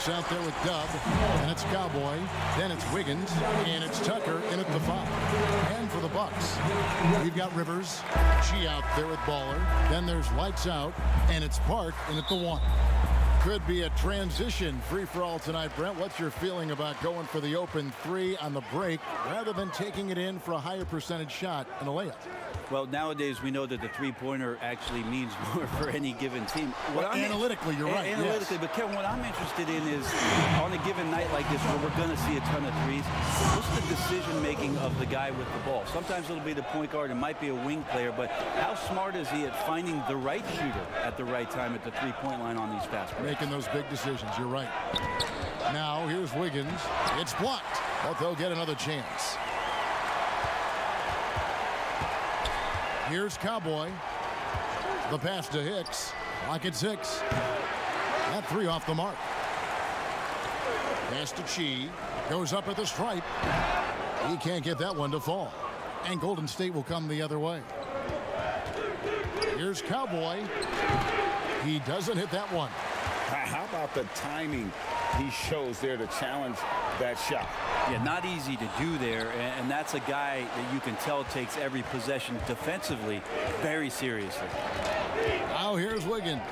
Hicks out there with Dub, and it's Cowboy. Then it's Wiggins, and it's Tucker in at the 5. And for the Bucks, we've got Rivers, G out there with Baller. Then there's Lights Out, and it's Park in at the 1. Could be a transition free-for-all tonight, Brent. What's your feeling about going for the open 3 on the break rather than taking it in for a higher percentage shot and a layup? Well, nowadays we know that the three-pointer actually means more for any given team. Analytically, you're right. Analytically, yes. But Kevin, what I'm interested in is on a given night like this where we're going to see a ton of threes, what's the decision-making of the guy with the ball? Sometimes it'll be the point guard. It might be a wing player, but how smart is he at finding the right shooter at the right time at the three-point line on these fast breaks? Making those big decisions. You're right. Now, here's Wiggins. It's blocked, but they'll get another chance. Here's Cowboy. The pass to Hicks. Lock at 6. That 3 off the mark. Pass to Chi. Goes up at the stripe. He can't get that one to fall. And Golden State will come the other way. Here's Cowboy. He doesn't hit that one. How about the timing he shows there to challenge that shot? Yeah, not easy to do there, and that's a guy that you can tell takes every possession defensively very seriously. Now here's Wiggins.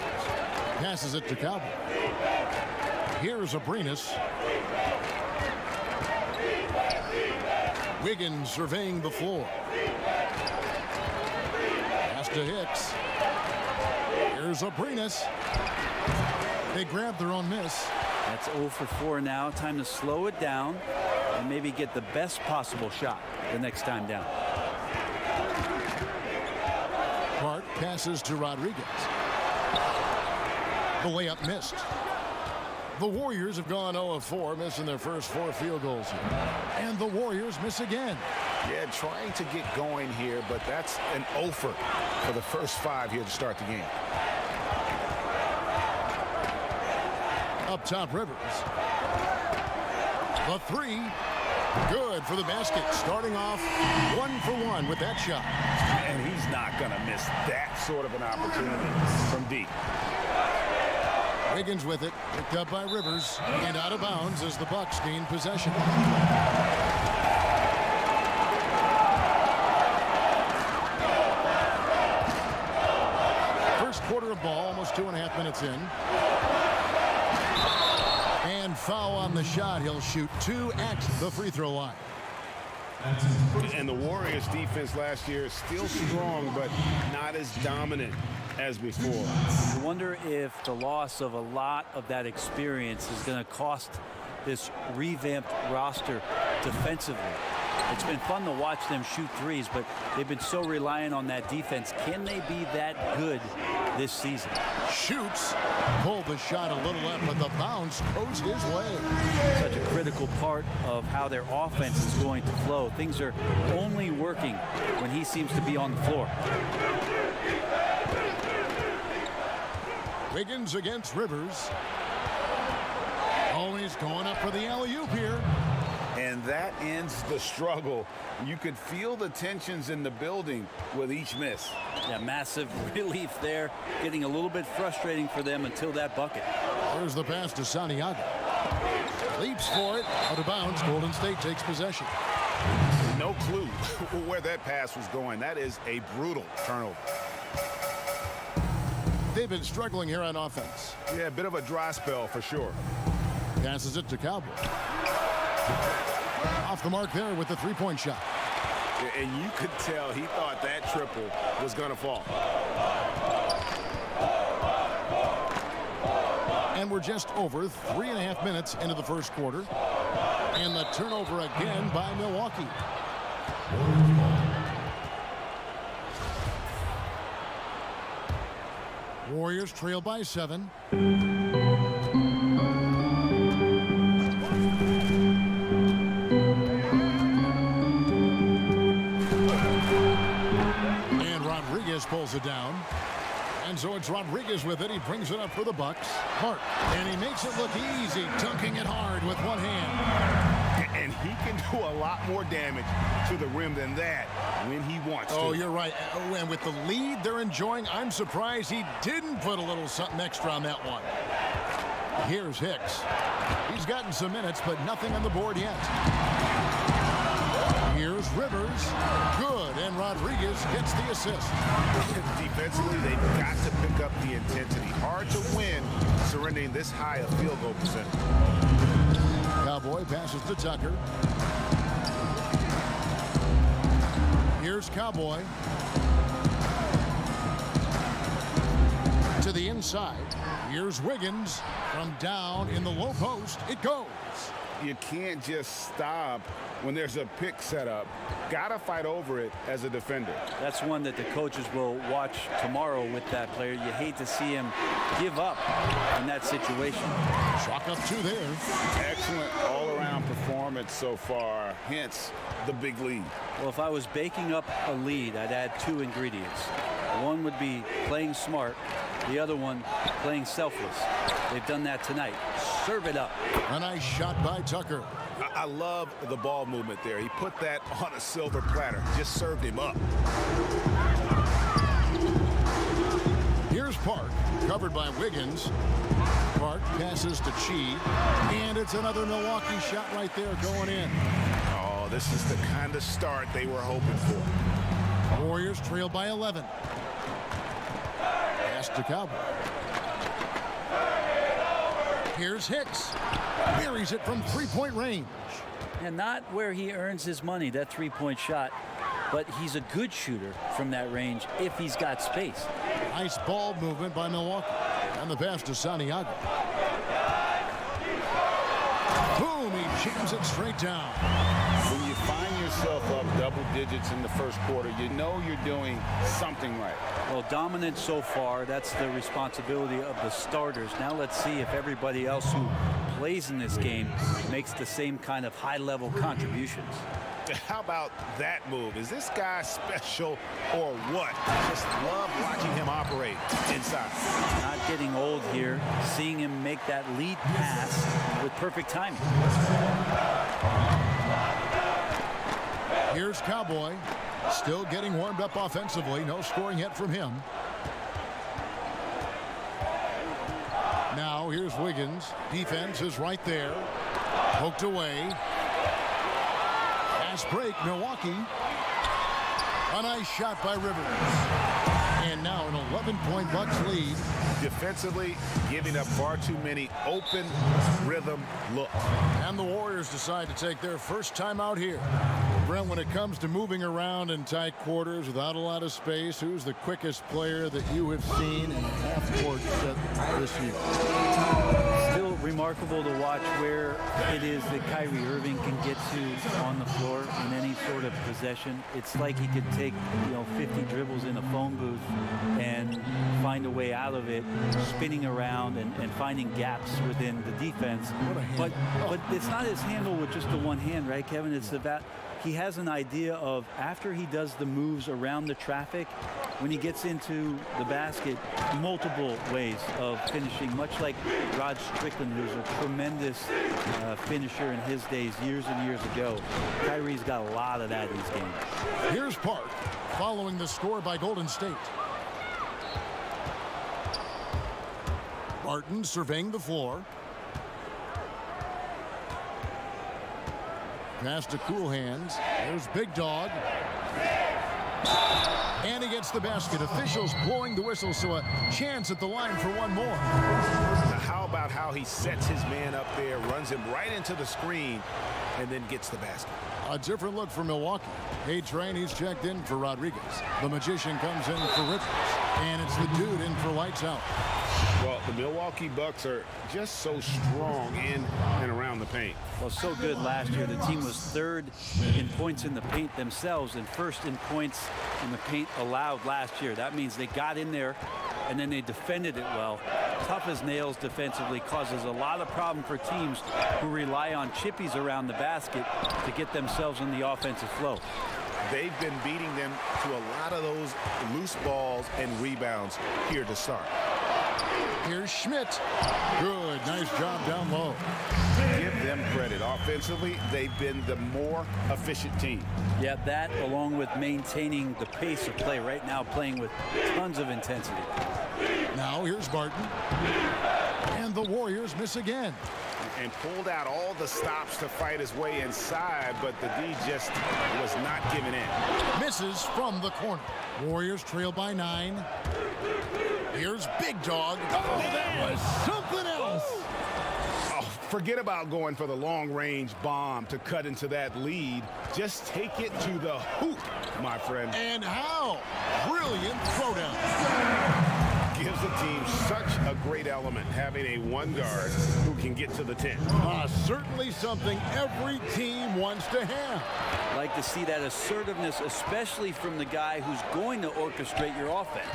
Passes it to Cowboy. Here's Abrinas. Wiggins surveying the floor. Pass to Hicks. Here's Abrinas. They grab their own miss. That's 0 for 4 now. Time to slow it down and maybe get the best possible shot the next time down. Park passes to Rodriguez. The layup missed. The Warriors have gone 0 of 4, missing their first 4 field goals here. And the Warriors miss again. Yeah, trying to get going here, but that's an 0 for the first 5 here to start the game. Up top, Rivers. The 3. Good for the basket. Starting off 1 for 1 with that shot. And he's not going to miss that sort of an opportunity from deep. Wiggins with it. Picked up by Rivers. And out of bounds as the Bucks gain possession. First quarter of ball, almost 2.5 minutes in. And foul on the shot. He'll shoot 2 at the free throw line. And the Warriors defense last year is still strong, but not as dominant as before. I wonder if the loss of a lot of that experience is going to cost this revamped roster defensively. It's been fun to watch them shoot threes, but they've been so reliant on that defense. Can they be that good this season? Shoots. Pulled the shot a little left, but the bounce goes his way. Such a critical part of how their offense is going to flow. Things are only working when he seems to be on the floor. Wiggins against Rivers. Always going up for the alley-oop here. And that ends the struggle. You could feel the tensions in the building with each miss. Yeah, massive relief there. Getting a little bit frustrating for them until that bucket. There's the pass to Santiago. Leaps for it. Out of bounds. Golden State takes possession. No clue where that pass was going. That is a brutal turnover. They've been struggling here on offense. Yeah, a bit of a dry spell for sure. Passes it to Cowboy. Off the mark there with the three-point shot. And you could tell he thought that triple was going to fall. And we're just over 3.5 minutes into the first quarter. And the turnover again by Milwaukee. Warriors trail by 7. And Rodriguez pulls it down. And so it's Rodriguez with it. He brings it up for the Bucks. Hart. And he makes it look easy, dunking it hard with one hand. And he can do a lot more damage to the rim than that when he wants to. Oh, you're right. And with the lead they're enjoying, I'm surprised he didn't put a little something extra on that one. Here's Hicks. He's gotten some minutes, but nothing on the board yet. Here's Rivers. Good, and Rodriguez gets the assist. Defensively, they've got to pick up the intensity. Hard to win surrendering this high a field goal percentage. Cowboy passes to Tucker. Here's Cowboy. To the inside. Here's Wiggins. From down in the low post, it goes. You can't just stop when there's a pick set up. Gotta fight over it as a defender. That's one that the coaches will watch tomorrow with that player. You hate to see him give up in that situation. Chalk up 2 there. Excellent all-around performance so far, hence the big lead. Well, if I was baking up a lead, I'd add 2 ingredients. One would be playing smart. The other one, playing selfless. They've done that tonight. Serve it up. A nice shot by Tucker. I love the ball movement there. He put that on a silver platter. Just served him up. Here's Park, covered by Wiggins. Park passes to Chi, and it's another Milwaukee shot right there going in. Oh, this is the kind of start they were hoping for. Warriors trail by 11. Pass to Cowboy. Here's Hicks. Buries it from 3-point range. And not where he earns his money, that 3-point shot. But he's a good shooter from that range if he's got space. Nice ball movement by Milwaukee. And the pass to Santiago. Boom, he jams it straight down. When you find yourself up double digits in the first quarter, you know you're doing something right. Well, dominant so far. That's the responsibility of the starters. Now let's see if everybody else who plays in this game makes the same kind of high-level contributions. How about that move? Is this guy special or what? Just love watching him operate inside. Not getting old here. Seeing him make that lead pass with perfect timing. Here's Cowboy. Still getting warmed up offensively. No scoring yet from him. Now here's Wiggins. Defense is right there. Poked away. Fast break, Milwaukee. A nice shot by Rivers. And now an 11-point Bucks lead. Defensively, giving up far too many open rhythm looks. And the Warriors decide to take their first time out here. Brent, when it comes to moving around in tight quarters without a lot of space, who's the quickest player that you have seen in half-court set this year? Still remarkable to watch where it is that Kyrie Irving can get to on the floor in any sort of possession. It's like he could take, 50 dribbles in a phone booth and find a way out of it, spinning around and finding gaps within the defense. But it's not his handle with just the one hand, right, Kevin? It's about he has an idea of after he does the moves around the traffic, when he gets into the basket, multiple ways of finishing, much like Rod Strickland, who's a tremendous finisher in his days years and years ago. Kyrie's got a lot of that in his game. Here's Park following the score by Golden State. Martin surveying the floor. Pass to Cool Hands. There's Big Dog. And he gets the basket. Officials blowing the whistle, so a chance at the line for one more. Now, how about how he sets his man up there, runs him right into the screen, and then gets the basket? A different look for Milwaukee. A-Train, he's checked in for Rodriguez. The Magician comes in for Rivers. And it's the dude in for lights out. Well, the Milwaukee Bucks are just so strong in and around the paint. Well, so good last year. The team was third in points in the paint themselves and first in points in the paint allowed last year. That means they got in there and then they defended it well. Tough as nails defensively, causes a lot of problem for teams who rely on chippies around the basket to get themselves in the offensive flow. They've been beating them to a lot of those loose balls and rebounds here to start. Here's Schmidt. Good, nice job down low. Give them credit. Offensively, they've been the more efficient team. Yeah, that along with maintaining the pace of play right now, playing with tons of intensity. Now here's Barton. And the Warriors miss again. And pulled out all the stops to fight his way inside, but the D just was not giving in. Misses from the corner. Warriors trail by 9. Here's Big Dog. Oh, that was something else. Oh, forget about going for the long-range bomb to cut into that lead. Just take it to the hoop, my friend. And how? Brilliant throwdown. Gives the team such a great element, having a one guard who can get to the 10. Certainly something every team wants to have. Like to see that assertiveness, especially from the guy who's going to orchestrate your offense.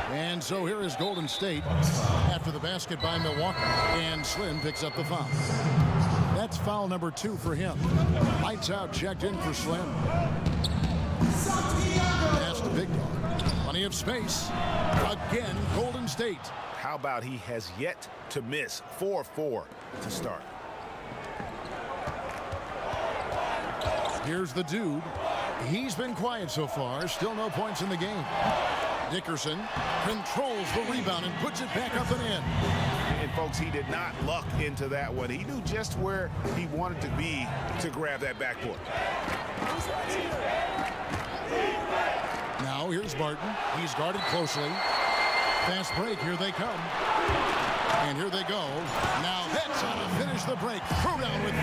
And so here is Golden State after the basket by Milwaukee. And Slim picks up the foul. That's foul number 2 for him. Lights out, checked in for Slim. Pass to Big Dog. Plenty of space. Again, Golden State. How about he has yet to miss 4-4 to start. Here's the dude. He's been quiet so far. Still no points in the game. Dickerson controls the rebound and puts it back up and in. And folks, he did not luck into that one. He knew just where he wanted to be to grab that backboard. Now here's Barton. He's guarded closely. Fast break. Here they come. And here they go. Now that's how to finish the break. Throw down with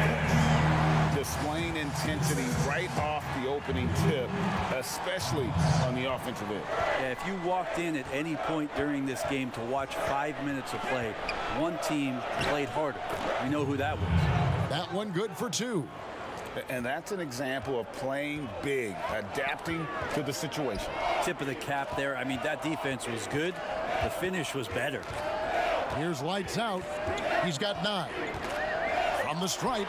Displaying intensity right off the opening tip, especially on the offensive end. Yeah, if you walked in at any point during this game to watch 5 minutes of play, one team played harder. We know who that was. that one good for 2. And that's an example of playing big, adapting to the situation. Tip of the cap there. I mean, that defense was good. The finish was better. Here's lights out. He's got 9. From the stripe.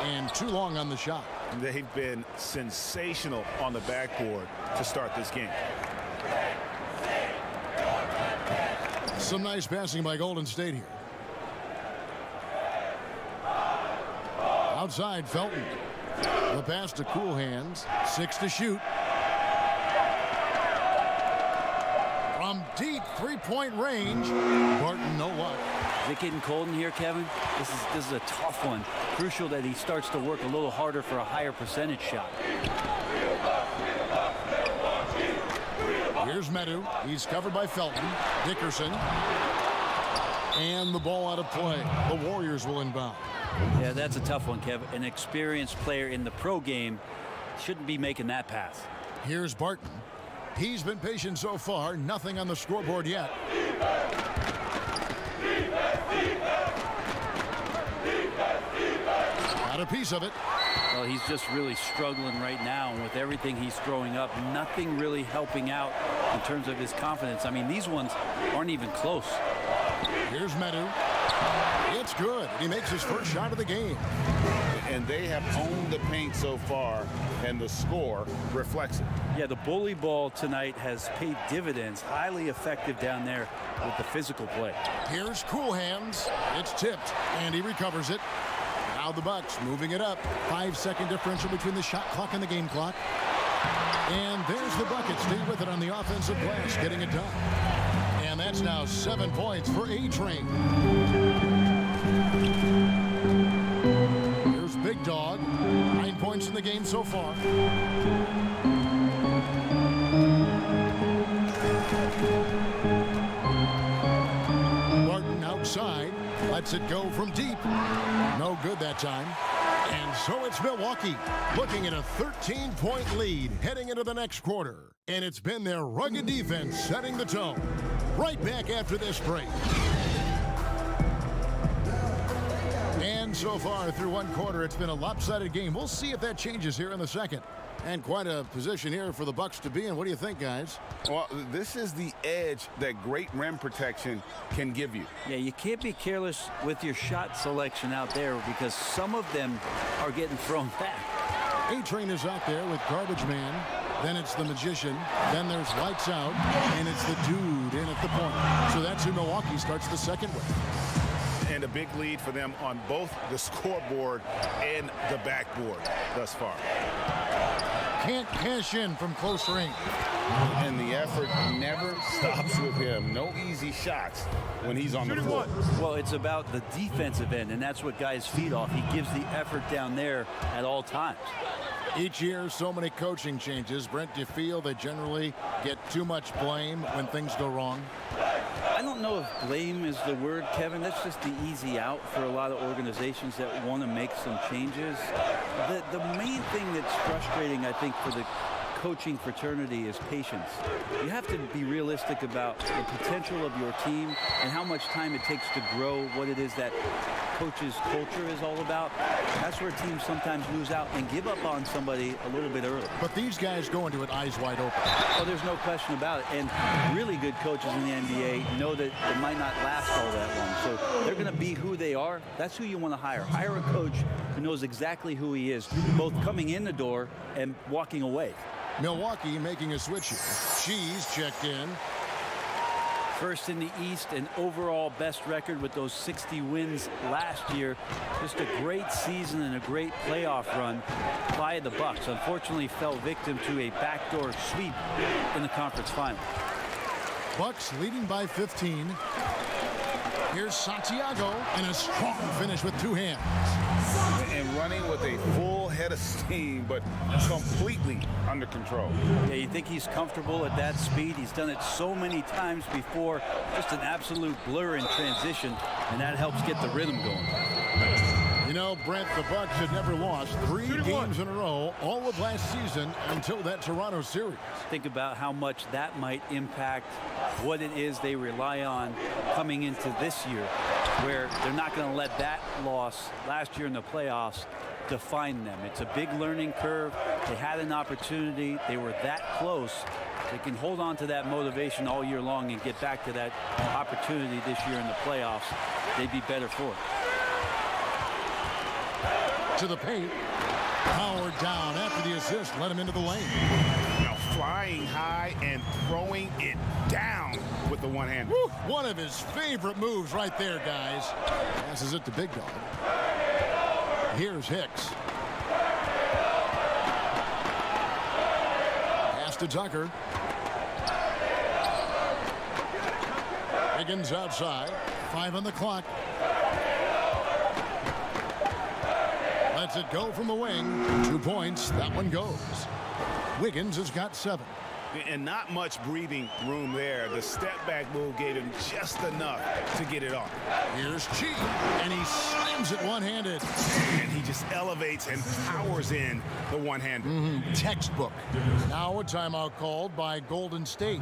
And too long on the shot. They've been sensational on the backboard to start this game. Some nice passing by Golden State here. Outside, Felton. The pass to Cool Hands. 6 to shoot. From deep three-point range. Barton, no luck. Is it getting cold in here, Kevin? This is a tough one. Crucial that he starts to work a little harder for a higher percentage shot. Here's Medu. He's covered by Felton. Dickerson. And the ball out of play. The Warriors will inbound. Yeah, that's a tough one, Kevin. An experienced player in the pro game shouldn't be making that pass. Here's Barton. He's been patient so far. Nothing on the scoreboard yet. Got a piece of it. Well, he's just really struggling right now. And with everything he's throwing up, nothing really helping out in terms of his confidence. I mean, these ones aren't even close. Here's Medu. It's good. He makes his first shot of the game. And they have owned the paint so far, and the score reflects it. Yeah, the bully ball tonight has paid dividends. Highly effective down there with the physical play. Here's Cool Hands. It's tipped, and he recovers it. Now the Bucks moving it up. 5-second differential between the shot clock and the game clock. And there's the bucket. Stay with it on the offensive glass, getting it done. And that's now 7 points for A-Train. Here's Big Dog. 9 points in the game so far. Barton outside. Lets it go from deep. No good that time. And so it's Milwaukee looking at a 13-point lead heading into the next quarter. And it's been their rugged defense setting the tone. Right back after this break. And so far through one quarter, it's been a lopsided game. We'll see if that changes here in the second. And quite a position here for the Bucks to be in. What do you think, guys? Well, this is the edge that great rim protection can give you. Yeah, you can't be careless with your shot selection out there because some of them are getting thrown back. A-Train is out there with Garbage Man. Then it's the Magician. Then there's Lights Out. And it's the dude in at the point. So that's who Milwaukee starts the second with. And a big lead for them on both the scoreboard and the backboard thus far. can't cash in from close range. And the effort never stops with him. No easy shots when he's on the floor. Well, it's about the defensive end, and that's what guys feed off. He gives the effort down there at all times. Each year, so many coaching changes. Brent, do you feel they generally get too much blame when things go wrong? I don't know if blame is the word, Kevin. That's just the easy out for a lot of organizations that want to make some changes. The main thing that's frustrating, I think, for the coaching fraternity is patience. You have to be realistic about the potential of your team and how much time it takes to grow what it is that coach's culture is all about. That's where teams sometimes lose out and give up on somebody a little bit early. But these guys go into it eyes wide open. Well, there's no question about it. And really good coaches in the NBA know that it might not last all that long. So they're going to be who they are. That's who you want to hire. Hire a coach who knows exactly who he is, both coming in the door and walking away. Milwaukee making a switch here. She's checked in. First in the East and overall best record with those 60 wins last year. Just a great season and a great playoff run by the Bucks. Unfortunately fell victim to a backdoor sweep in the conference final. Bucks leading by 15. Here's Santiago and a strong finish with two hands. And running with a full head of steam, but completely under control. Yeah, you think he's comfortable at that speed. He's done it so many times before. Just an absolute blur in transition, and that helps get the rhythm going. You know, Brent, the Bucks had never lost 3 games in a row all of last season until that Toronto series. Think about how much that might impact what it is they rely on coming into this year, where they're not going to let that loss last year in the playoffs define them. It's a big learning curve. They had an opportunity. They were that close. They can hold on to that motivation all year long and get back to that opportunity this year in the playoffs. They'd be better for it. To the paint. Howard down after the assist. Let him into the lane. Now flying high and throwing it down with the one hand. Woo, one of his favorite moves right there, guys. Passes it to Big Dog. Here's Hicks. Pass to Tucker. Wiggins outside. 5 on the clock. Lets it go from the wing. 2 points. That one goes. Wiggins has got 7. And not much breathing room there. The step back move gave him just enough to get it off. Here's Chi, and he slams it one-handed. And he just elevates and powers in the one-hander. Textbook. Now a timeout called by Golden State.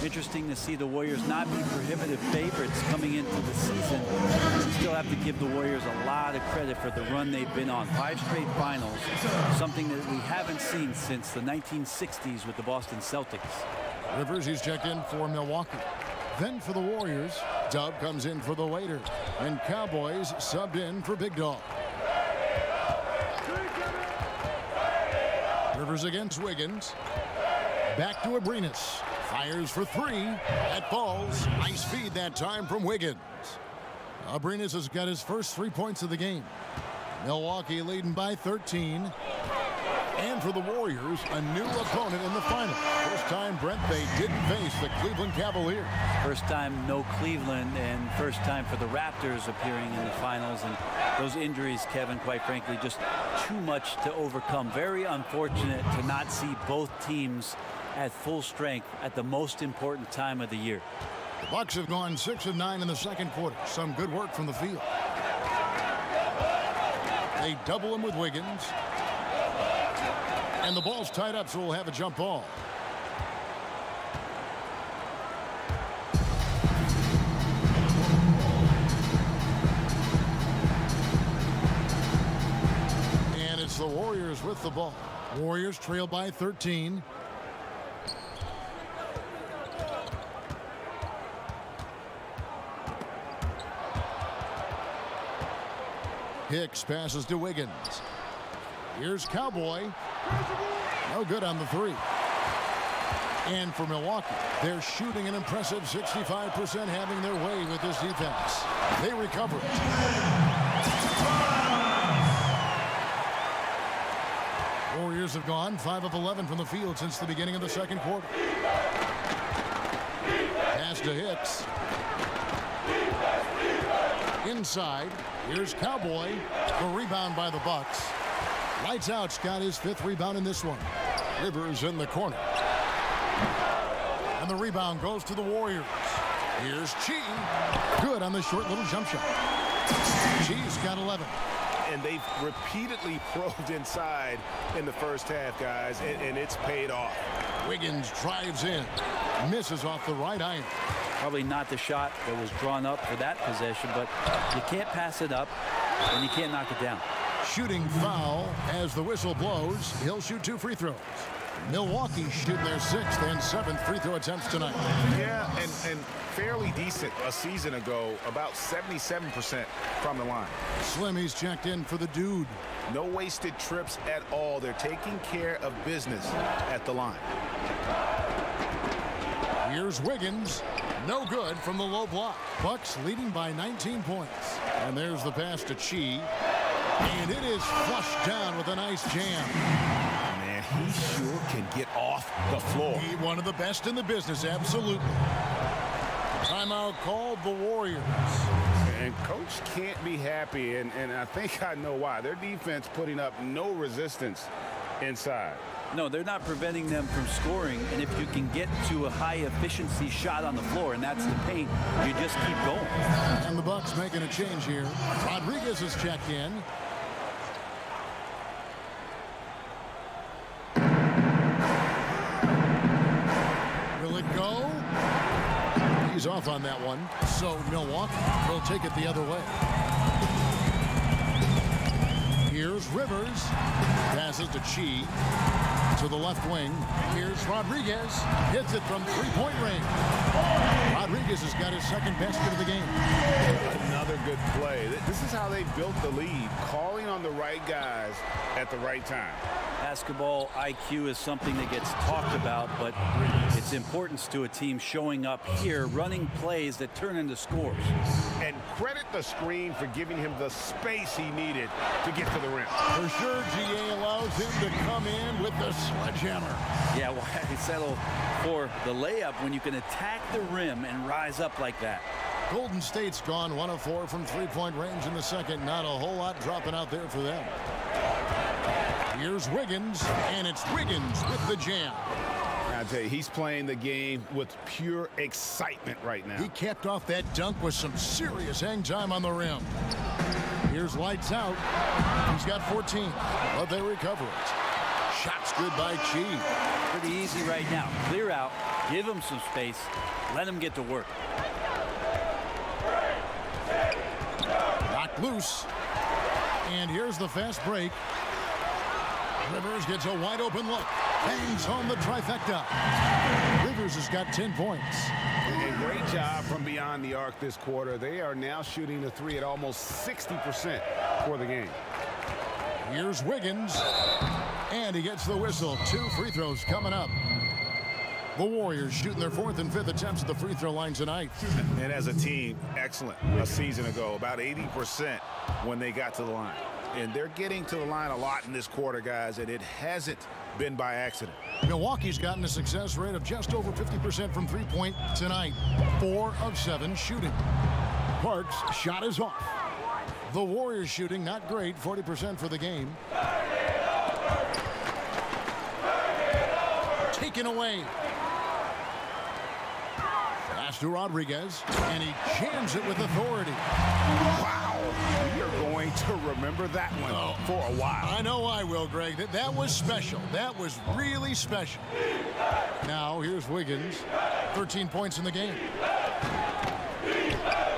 Interesting to see the Warriors not be prohibitive favorites coming into the season. You still have to give the Warriors a lot of credit for the run they've been on. 5 straight finals, something that we haven't seen since the 1960s with the Boston Celtics. Rivers, he's checked in for Milwaukee. Then for the Warriors, Dub comes in for the waiter. And Cowboys subbed in for Big Dog. Rivers against Wiggins. Back to Abrinas. Fires for 3. That falls. Nice feed that time from Wiggins. Abrinas has got his first 3 points of the game. Milwaukee leading by 13. And for the Warriors, a new opponent in the final. First time, Brent, they didn't face the Cleveland Cavaliers. First time no Cleveland, and first time for the Raptors appearing in the finals. And those injuries, Kevin, quite frankly, just too much to overcome. Very unfortunate to not see both teams at full strength at the most important time of the year. The Bucks have gone 6 of 9 in the second quarter. Some good work from the field. They double him with Wiggins. And the ball's tied up, so we'll have a jump ball. And it's the Warriors with the ball. Warriors trail by 13. Hicks passes to Wiggins. Here's Cowboy. No good on the 3. And for Milwaukee, they're shooting an impressive 65%, having their way with this defense. They recover it. Warriors Warriors have gone 5 of 11 from the field since the beginning of the second quarter. Pass to Hicks. Inside, here's Cowboy. The rebound by the Bucks. Lights Out's got his 5th rebound in this one. Rivers in the corner. And the rebound goes to the Warriors. Here's Chi. Good on the short little jump shot. Chi's got 11. And they've repeatedly probed inside in the first half, guys, and it's paid off. Wiggins drives in. Misses off the right iron. Probably not the shot that was drawn up for that possession, but you can't pass it up and you can't knock it down. Shooting foul as the whistle blows. He'll shoot 2 free throws. Milwaukee shooting their 6th and 7th free throw attempts tonight. Yeah, and fairly decent a season ago, about 77% from the line. Slimmy's checked in for the dude. No wasted trips at all. They're taking care of business at the line. Here's Wiggins. No good from the low block. Bucks leading by 19 points. And there's the pass to Chi. And it is flushed down with a nice jam. Man, he sure can get off the floor. He one of the best in the business, absolutely. Timeout called the Warriors. And coach can't be happy, and I think I know why. Their defense putting up no resistance inside. No, they're not preventing them from scoring, and if you can get to a high-efficiency shot on the floor, and that's the paint, you just keep going. And the Bucks making a change here. Rodriguez is checked in. Will it go? He's off on that one. So Milwaukee will take it the other way. Here's Rivers. Passes to Chi. To the left wing. Here's Rodriguez. Hits it from 3-point range. Rodriguez has got his 2nd basket of the game. Another good play. This is how they built the lead. Calling on the right guys at the right time. Basketball IQ is something that gets talked about, but its importance to a team showing up here, running plays that turn into scores. And credit the screen for giving him the space he needed to get to the rim. For sure, GA allows him to come in with the sledgehammer. Yeah, why settle for the layup when you can attack the rim and rise up like that? Golden State's gone 1 of 4 from 3-point range in the second. Not a whole lot dropping out there for them. Here's Wiggins, and it's Wiggins with the jam. I tell you, he's playing the game with pure excitement right now. He capped off that dunk with some serious hang time on the rim. Here's Lights Out. He's got 14, but they recover it. Shots good by Chi. Pretty easy right now. Clear out, give him some space, let him get to work. Knocked loose. And here's the fast break. Rivers gets a wide open look. Hangs on the trifecta. Rivers has got 10 points. And great job from beyond the arc this quarter. They are now shooting the 3 at almost 60% for the game. Here's Wiggins. And he gets the whistle. 2 free throws coming up. The Warriors shooting their 4th and 5th attempts at the free throw line tonight. And as a team, excellent a season ago. About 80% when they got to the line. And they're getting to the line a lot in this quarter, guys, and it hasn't been by accident. Milwaukee's gotten a success rate of just over 50% from 3-point tonight. 4 of 7 shooting. Parks' shot is off. The Warriors shooting not great, 40% for the game. Taken away. Pass to Rodriguez, and he jams it with authority. Wow. We are going to remember that one for a while. I know I will, Greg. That was special. That was really special. Now, here's Wiggins. 13 points in the game.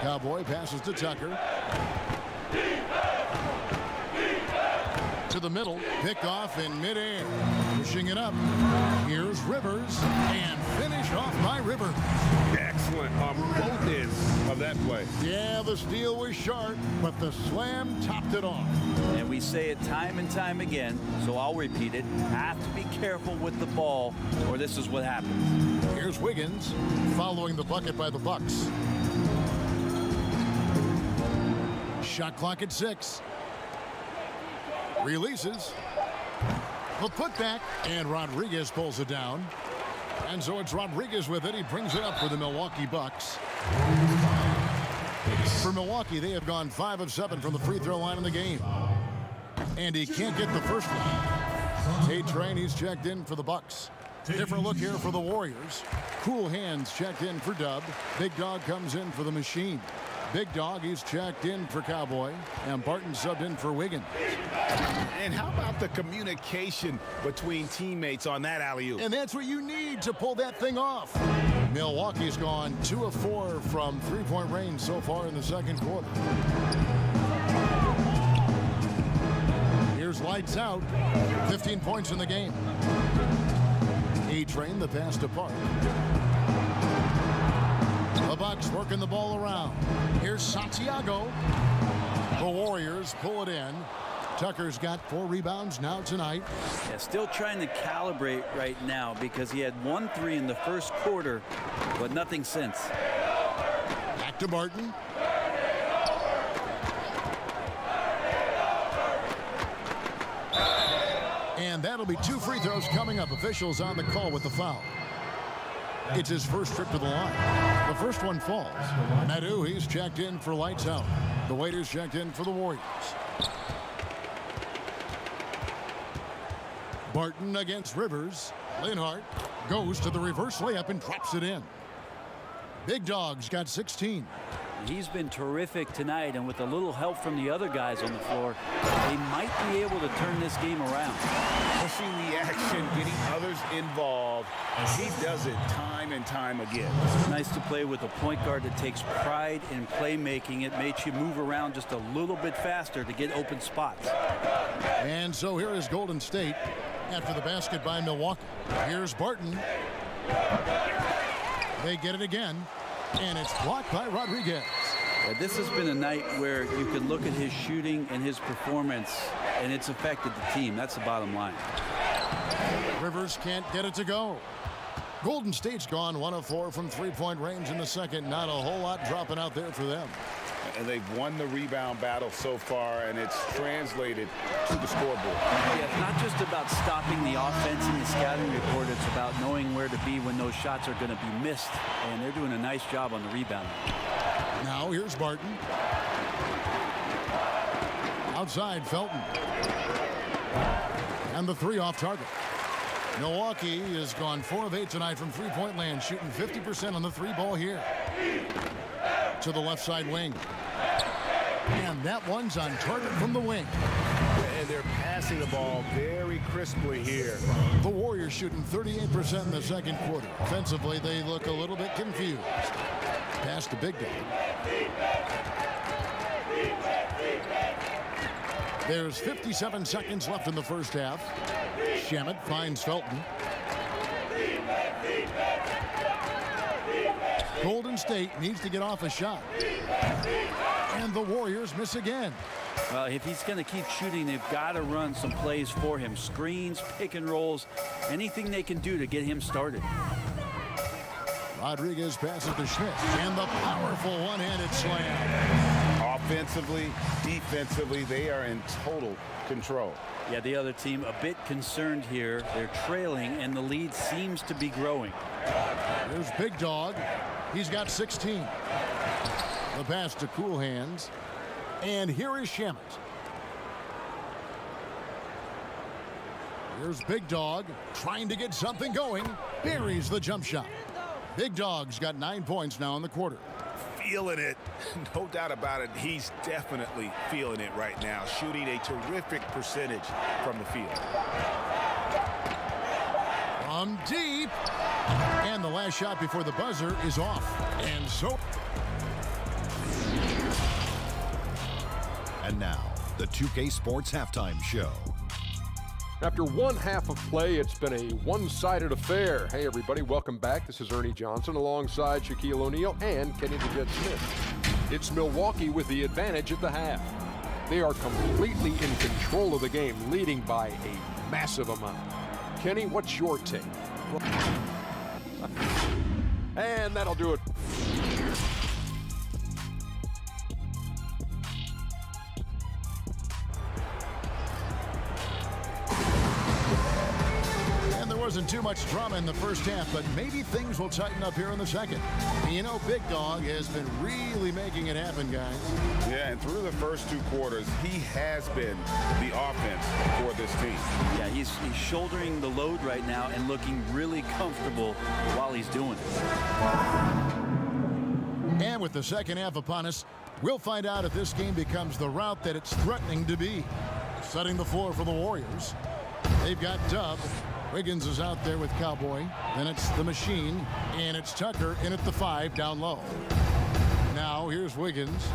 Cowboy passes to Tucker. To the middle. Picked off in midair. Pushing it up. Here's Rivers. And finished off by Rivers. Excellent on both ends of that play. Yeah, the steal was sharp, but the slam topped it off. And we say it time and time again, so I'll repeat it. Have to be careful with the ball, or this is what happens. Here's Wiggins following the bucket by the Bucks. Shot clock at 6. Releases. The putback, and Rodriguez pulls it down. And so it's Rodriguez with it. He brings it up for the Milwaukee Bucks. For Milwaukee, they have gone 5 of 7 from the free throw line in the game. And he can't get the first one. Tate Train, he's checked in for the Bucks. Different look here for the Warriors. Cool Hands checked in for Dub. Big Dog comes in for the Machine. Big Dog, he's checked in for Cowboy. And Barton subbed in for Wiggins. And how about the communication between teammates on that alley-oop? And that's what you need to pull that thing off. Milwaukee's gone 2 of 4 from three-point range so far in the second quarter. Here's lights out. 15 points in the game. A-Train, the pass to Park. The Bucks working the ball around. Here's Santiago. The Warriors pull it in. Tucker's got 4 rebounds now tonight. Yeah, still trying to calibrate right now because he had 1 3 in the first quarter, but nothing since. Back to Barton. And that'll be 2 free throws coming up. Officials on the call with the foul. It's his first trip to the line. The first one falls. Nadu, he's checked in for lights out. The waiters checked in for the Warriors. Barton against Rivers. Linhart goes to the reverse layup and drops it in. Big Dog's got 16. He's been terrific tonight, and with a little help from the other guys on the floor, they might be able to turn this game around. Pushing the action, getting others involved. He does it time and time again. It's nice to play with a point guard that takes pride in playmaking. It makes you move around just a little bit faster to get open spots. And so here is Golden State after the basket by Milwaukee. Here's Barton. They get it again, and it's blocked by Rodriguez. Yeah, this has been a night where you can look at his shooting and his performance, and it's affected the team. That's the bottom line. Rivers can't get it to go. Golden State's gone 1 of 4 from three-point range in the second. Not a whole lot dropping out there for them. And they've won the rebound battle so far, and it's translated to the scoreboard. Yeah, it's not just about stopping the offense in the scouting report. It's about knowing where to be when those shots are going to be missed. And they're doing a nice job on the rebound. Now here's Barton. Outside, Felton. And the 3 off target. Milwaukee has gone 4 of 8 tonight from three-point land, shooting 50% on the 3-ball here. To the left side wing. And that one's on target from the wing. And they're passing the ball very crisply here. The Warriors shooting 38% in the second quarter. Offensively, they look a little bit confused. Pass to Big Dog. There's 57 seconds left in the first half. Shamet finds Felton. Golden State needs to get off a shot. And the Warriors miss again. If he's going to keep shooting, they've got to run some plays for him. Screens, pick and rolls, anything they can do to get him started. Rodriguez passes to Schmidt. And the powerful one-handed slam. Offensively, defensively, they are in total control. Yeah, the other team a bit concerned here. They're trailing, and the lead seems to be growing. There's Big Dog. He's got 16. The pass to Cool Hands. And here is Shamet. Here's Big Dog trying to get something going. Buries the jump shot. Big Dog's got 9 points now in the quarter. Feeling it. No doubt about it. He's definitely feeling it right now. Shooting a terrific percentage from the field. From deep. And the last shot before the buzzer is off. And so. And now, the 2K Sports Halftime Show. After one half of play, it's been a one-sided affair. Hey, everybody, welcome back. This is Ernie Johnson alongside Shaquille O'Neal and Kenny the Jet Smith. It's Milwaukee with the advantage at the half. They are completely in control of the game, leading by a massive amount. Kenny, what's your take? And that'll do it. Wasn't too much drama in the first half, but maybe things will tighten up here in the second. You know, Big Dog has been really making it happen, guys. Yeah, and through the first 2 quarters, he has been the offense for this team. Yeah, he's shouldering the load right now and looking really comfortable while he's doing it. And with the second half upon us, we'll find out if this game becomes the route that it's threatening to be. Setting the floor for the Warriors. They've got Dub. Wiggins is out there with Cowboy. Then it's the Machine. And it's Tucker in at the 5 down low. Now here's Wiggins.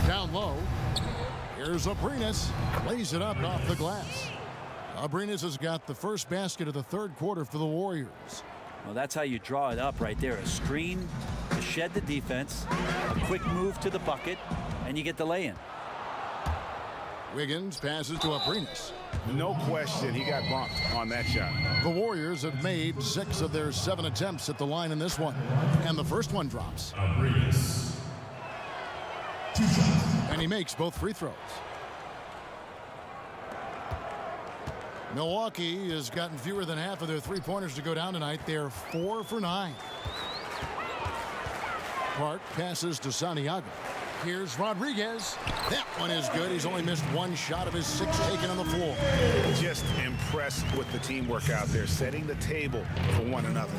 Down low. Here's Abrinas. Lays it up off the glass. Abrinas has got the first basket of the third quarter for the Warriors. Well, that's how you draw it up right there. A screen to shed the defense. A quick move to the bucket. And you get the lay-in. Wiggins passes to Abrinas. No question he got bumped on that shot. The Warriors have made 6 of their 7 attempts at the line in this one. And the first one drops. And he makes both free throws. Milwaukee has gotten fewer than half of their three-pointers to go down tonight. They're 4 for 9. Park passes to Santiago. Here's Rodriguez. That one is good. He's only missed 1 shot of his 6 taken on the floor. Just impressed with the teamwork out there, setting the table for one another.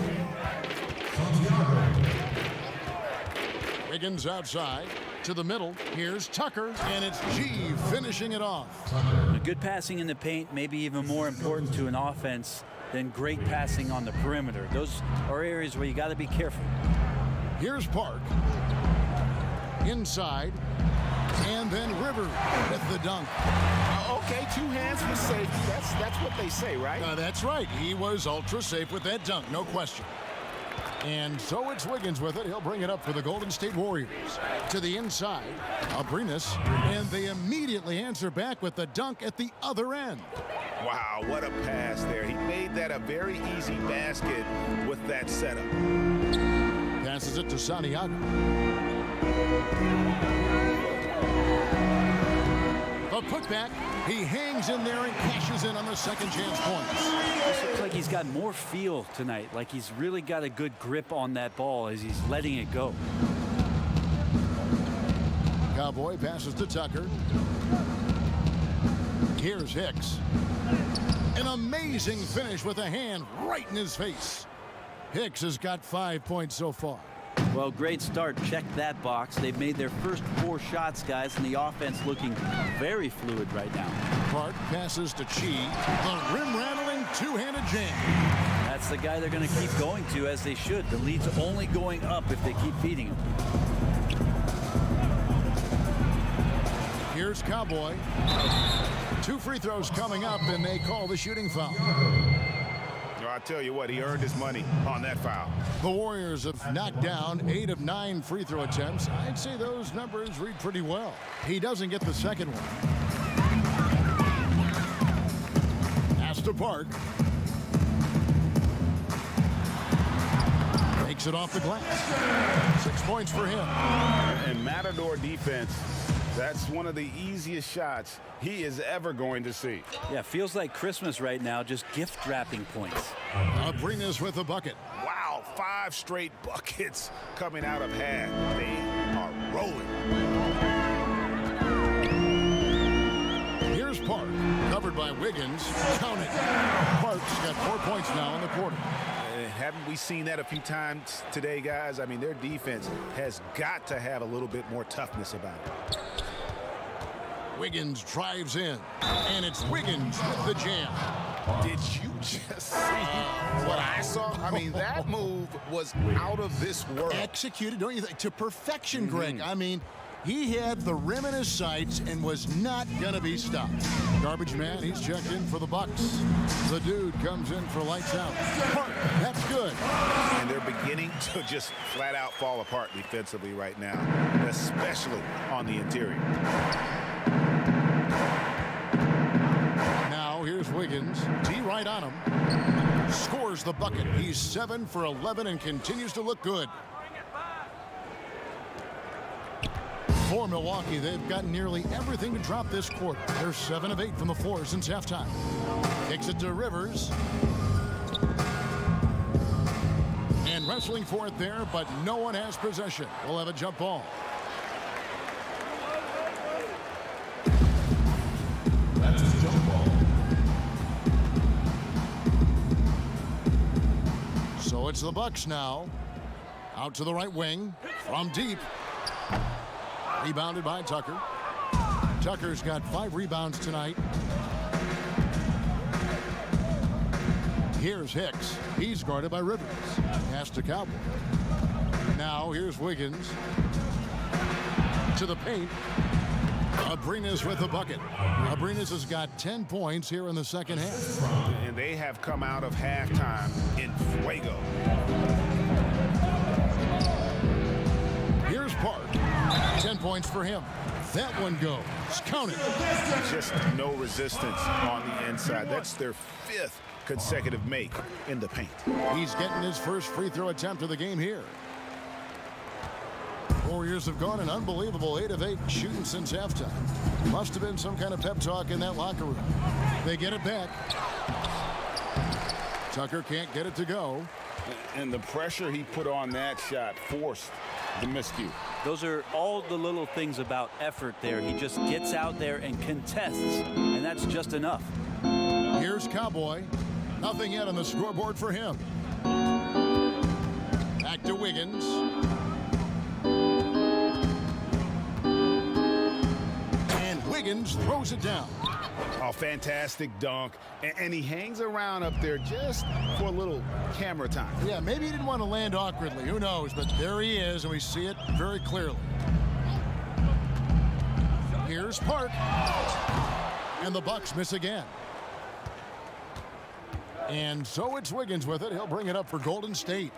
Wiggins outside to the middle. Here's Tucker, and it's G finishing it off. Good passing in the paint may be even more important to an offense than great passing on the perimeter. Those are areas where you got to be careful. Here's Park. Inside, and then River with the dunk. Okay, 2 hands for safety. That's what they say, right? That's right. He was ultra safe with that dunk, no question. And so it's Wiggins with it. He'll bring it up for the Golden State Warriors. To the inside, Abrinas, and they immediately answer back with the dunk at the other end. Wow, what a pass there. He made that a very easy basket with that setup. Passes it to Santiago. The putback, he hangs in there and cashes in on the second chance points. This looks like he's got more feel tonight, like he's really got a good grip on that ball as he's letting it go. Cowboy passes to Tucker. Here's Hicks. An amazing finish with a hand right in his face. Hicks has got 5 points so far. Well, great start. Check that box. They've made their first 4 shots, guys, and the offense looking very fluid right now. Park passes to Chi. The rim-rattling two-handed jam. That's the guy they're going to keep going to, as they should. The lead's only going up if they keep feeding him. Here's Cowboy. 2 free throws coming up, and they call the shooting foul. I tell you what, he earned his money on that foul. The Warriors have knocked down 8 of 9 free throw attempts. I'd say those numbers read pretty well. He doesn't get the second one. Pass to Park. Takes it off the glass. 6 points for him. And Matador defense, that's one of the easiest shots he is ever going to see. Yeah, feels like Christmas right now, just gift wrapping points. Abrinas with a bucket. Wow, 5 straight buckets coming out of half. They are rolling. Here's Park, covered by Wiggins. Count it. Park's got 4 points now in the quarter. Haven't we seen that a few times today, guys? I mean, their defense has got to have a little bit more toughness about it. Wiggins drives in, and it's Wiggins with the jam. Did you just see what I saw? I mean, that move was out of this world. Executed, don't you think, to perfection, Greg. I mean, he had the rim in his sights and was not going to be stopped. Garbage man, he's checked in for the Bucks. The dude comes in for lights out. Park, that's good. And they're beginning to just flat out fall apart defensively right now, especially on the interior. Now here's Wiggins. T right on him. Scores the bucket. He's 7 for 11 and continues to look good. For Milwaukee, they've gotten nearly everything to drop this quarter. They're 7 of 8 from the floor since halftime. Kicks it to Rivers. And wrestling for it there, but no one has possession. We'll have a jump ball. That's a jump ball. So it's the Bucks now. Out to the right wing. From deep. Rebounded by Tucker. Tucker's got 5 rebounds tonight. Here's Hicks. He's guarded by Rivers. Pass to Cowboy. Now here's Wiggins. To the paint. Abrinas with the bucket. Abrinas has got 10 points here in the second half. And they have come out of halftime in fuego. Here's Park. 10 points for him. That one goes. Count it. Just no resistance on the inside. That's their 5th consecutive make in the paint. He's getting his first free throw attempt of the game here. Warriors have gone an unbelievable 8 of 8 shooting since halftime. Must have been some kind of pep talk in that locker room. They get it back. Tucker can't get it to go. And the pressure he put on that shot forced the miscue. Those are all the little things about effort there. He just gets out there and contests, and that's just enough. Here's Cowboy. Nothing yet on the scoreboard for him. Back to Wiggins. And Wiggins throws it down. A fantastic dunk. And he hangs around up there just for a little camera time. Yeah, maybe he didn't want to land awkwardly. Who knows? But there he is, and we see it very clearly. Here's Park. And the Bucks miss again. And so it's Wiggins with it. He'll bring it up for Golden State.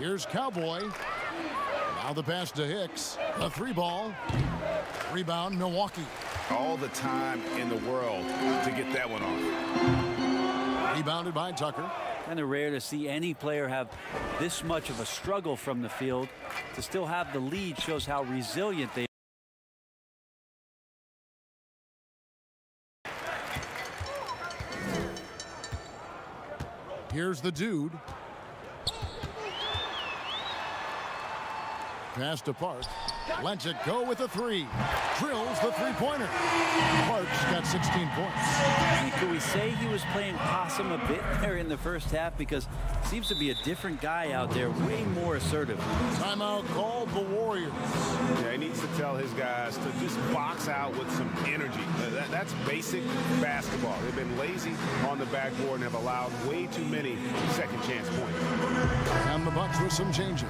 Here's Cowboy. Now the pass to Hicks. The 3-ball. Rebound, Milwaukee. All the time in the world to get that one off. Rebounded by Tucker. Kind of rare to see any player have this much of a struggle from the field. To still have the lead shows how resilient they are. Here's the dude. Pass to Park. Lets it go with a 3. Drills the 3-pointer. Park's got 16 points. Could we say he was playing possum a bit there in the first half? Because it seems to be a different guy out there, way more assertive. Timeout called the Warriors. Yeah, he needs to tell his guys to just box out with some energy. That's basic basketball. They've been lazy on the backboard and have allowed way too many second chance points. And the Bucks with some changes.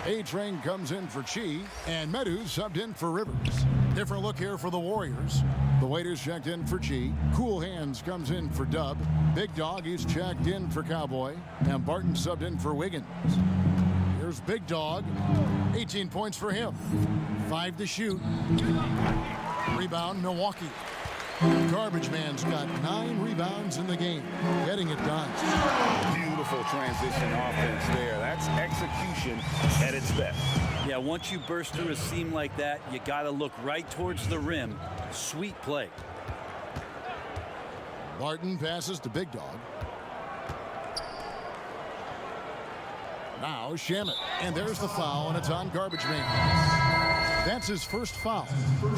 A-Train comes in for Chi, and Medu subbed in for Rivers. Different look here for the Warriors. The waiters checked in for Chi. Cool Hands comes in for Dub. Big Dog, he's checked in for Cowboy. And Barton subbed in for Wiggins. Here's Big Dog. 18 points for him. 5 to shoot. Rebound, Milwaukee. Garbage Man's got 9 rebounds in the game. Getting it done. Beautiful transition offense there. That's execution at its best. Yeah, once you burst through a seam like that, you got to look right towards the rim. Sweet play. Barton passes to Big Dog. Now Shamet. And there's the foul, and it's on Garbage Man. That's his first foul.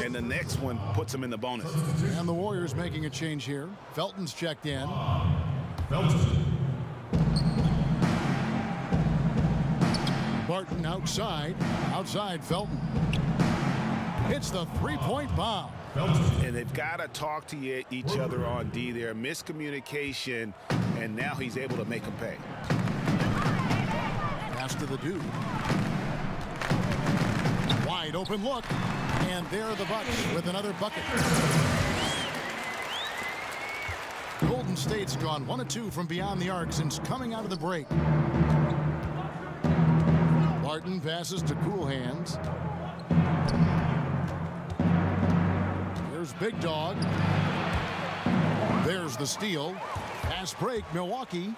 And the next one puts him in the bonus. And the Warriors making a change here. Felton's checked in. Barton outside. Outside Felton. It's the 3-point bomb. And they've got to talk to each other on D there. Miscommunication, and now he's able to make them pay. Pass to the dude. Wide open look. And there are the Bucks with another bucket. Golden State's gone 1 of 2 from beyond the arc since coming out of the break. Barton passes to Cool Hands. There's Big Dog. There's the steal. Pass break, Milwaukee.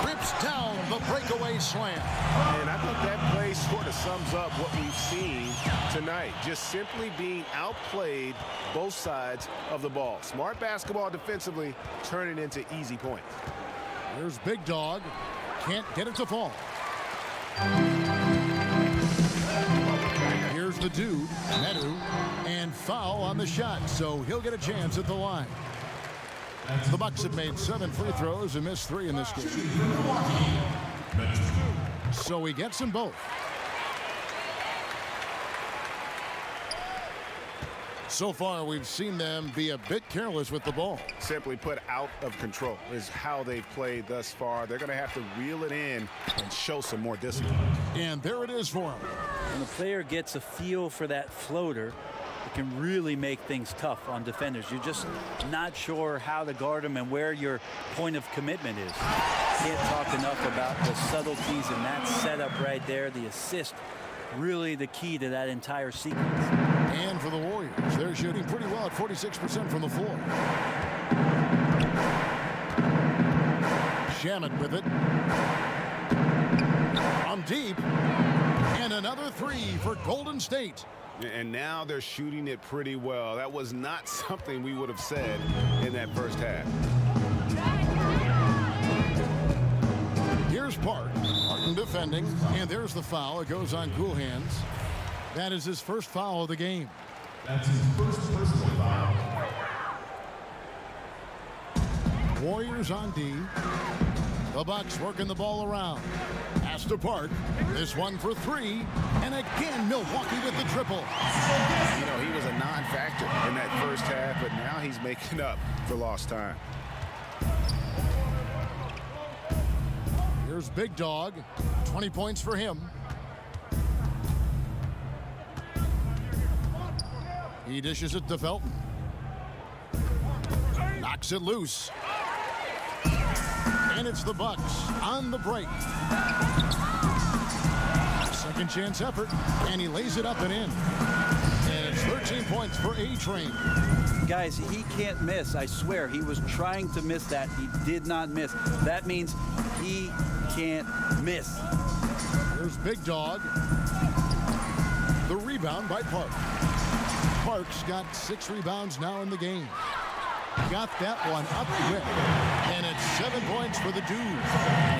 Rips down the breakaway slam. And I think that play sort of sums up what we've seen tonight. Just simply being outplayed both sides of the ball. Smart basketball defensively, turning into easy points. There's Big Dog. Can't get it to fall. Here's the dude, Medu, and foul on the shot, so he'll get a chance at the line. The Bucks have made 7 free throws and missed 3 in this game. So he gets them both. So far, we've seen them be a bit careless with the ball. Simply put, out of control is how they've played thus far. They're going to have to reel it in and show some more discipline. And there it is for him. When the player gets a feel for that floater, it can really make things tough on defenders. You're just not sure how to guard them and where your point of commitment is. Can't talk enough about the subtleties in that setup right there. The assist, really the key to that entire sequence. And for the Warriors, they're shooting pretty well at 46% from the floor. Shamet with it. From deep. And another 3 for Golden State. And now they're shooting it pretty well. That was not something we would have said in that first half. Here's Park. Martin defending. And there's the foul. It goes on cool hands. That is his first foul of the game. That's his first personal foul. Warriors on D. The Bucks working the ball around. Pass to Park. This one for 3. And again, Milwaukee with the triple. You know, he was a non-factor in that first half, but now he's making up for lost time. Here's Big Dog. 20 points for him. He dishes it to Felton. Knocks it loose. And it's the Bucks on the break. Second chance effort, and he lays it up and in. And it's 13 points for A-Train. Guys, he can't miss. I swear, he was trying to miss that. He did not miss. That means he can't miss. Here's Big Dog. The rebound by Park. Park's got 6 rebounds now in the game. Got that one up quick. And it's 7 points for the Dudes.